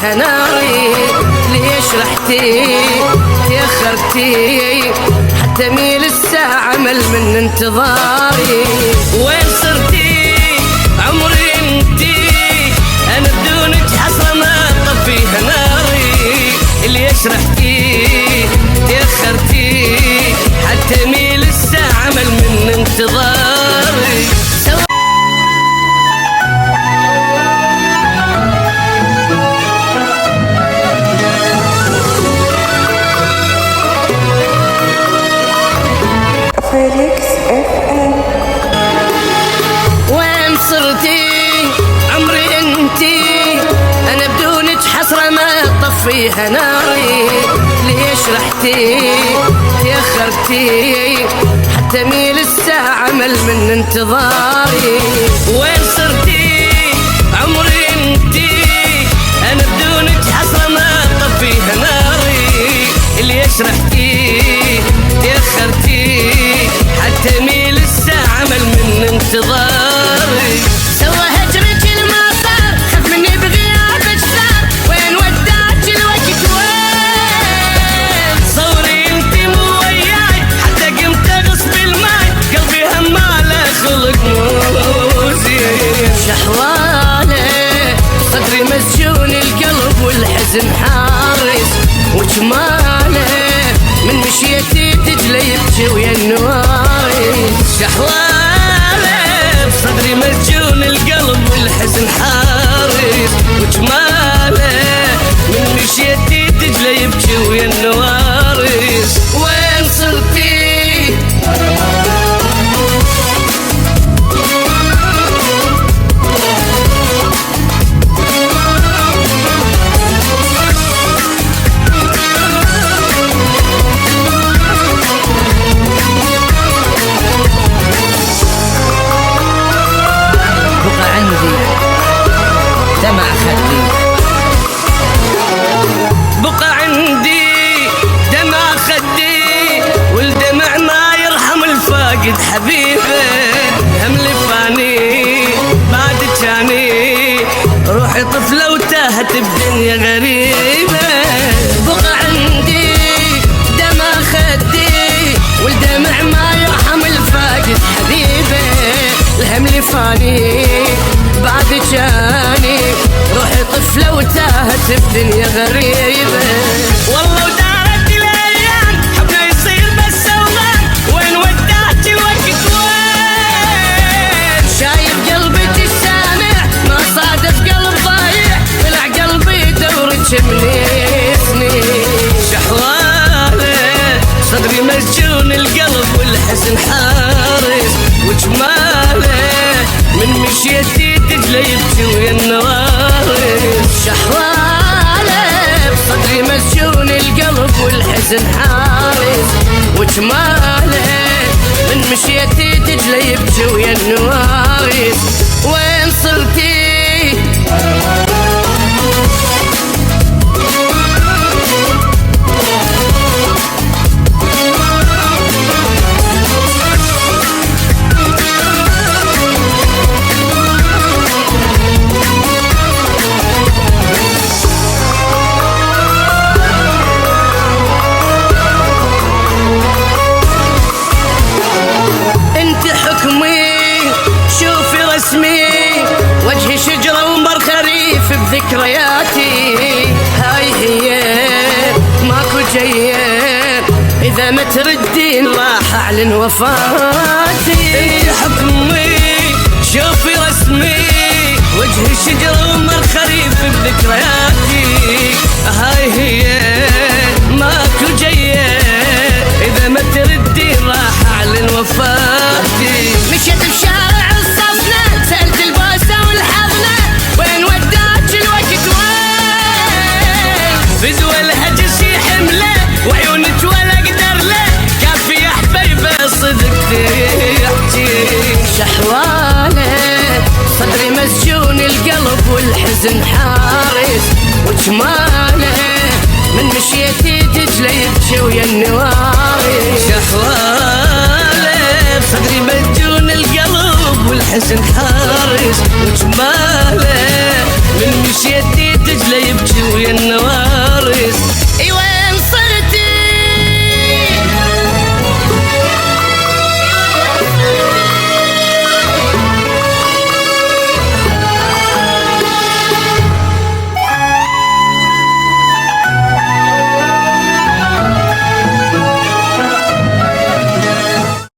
فيها ناري. ليش رحتي تأخرتي حتى ميل الساعة مل من انتظاري. وين صرتي عمري انتي انا بدونك حسرة ما طفيها ناري. ليش رحتي تأخرتي حتى ميل الساعة مل من انتظاري. وين صرتي عمري انتي انا بدونك حسرة ما طفيها ناري. ليش رحتي تأخرتي حتى ميل الساعة مل من انتظاري. وين صرتي عمري انتي انا بدونك حسرة ما طفيها ناري. ليش رحتي تأخرتي حتى ميل الساعة مل من انتظاري. سوى هجرك الما صار خف مني بغيابك صار. وين وداك الوقت وين صوري انتي مو وياي حتى قمت اغصب الماي. قلبي هماله خلق مو زين شحواله صدري مسجون القلب والحزن حارس وجماله. من مشيتي تجلي يبكي ويا النواري. شحواله بصدري مسجون القلب والحزن حارس وجماله. من مشيتي تجلي يبكي ويا النوارس. وين صرتي دمع خدي. بقى عندي دمع خدي والدمع ما يرحم الفاقد حبيبه. هم لفاني بعد جاني روحي طفلة وتاهت بدنيا غريبة. بقى عندي دمع خدي والدمع ما يرحم الفاقد حبيبه. الهم لفاني بعد جاني روحي طفلة وتاهت بدنيا غريبة. والله ودارت الايام حبنا يصير بس اوغان. وين وداك الوقت وين شايف قلبك السامع ما صادف قلب ضايع. طلع قلبي دورك من سنين شحواله صدري مسجون القلب والحزن حارس وجماله. من مشيتي تجلي يبكي ويا النوارس. شحواله بصدري مسجون القلب والحزن حارس وجماله. من مشيتي تجلي يبكي ويا النوارس. وين صرتي وجهي شجرة ومر خريف بذكرياتي. هاي هي ماكو جاية إذا ما تردين راح أعلن وفاتي. انت حكمي شوفي رسمي وجهي شجرة ومر خريف بذكرياتي. هاي هي ماكو جاية إذا ما تردين راح أعلن وفاتي. مشيت بشارع الصفنة سألت البوسة والحضنة. وين وداك الوقت وين فزوى الهجس يحمله وعيونك ولا اقدر له. كافي يا حبيبه صدق تحكي. شحواله صدري مسجون القلب والحزن حارس وجماله. من مشيتي تجلي يبكي ويا النواري. شحواله بصدري مسجون القلب والحزن حارس وجماله. من مشيتي تجلي دجلة يبكي ويا النواريس.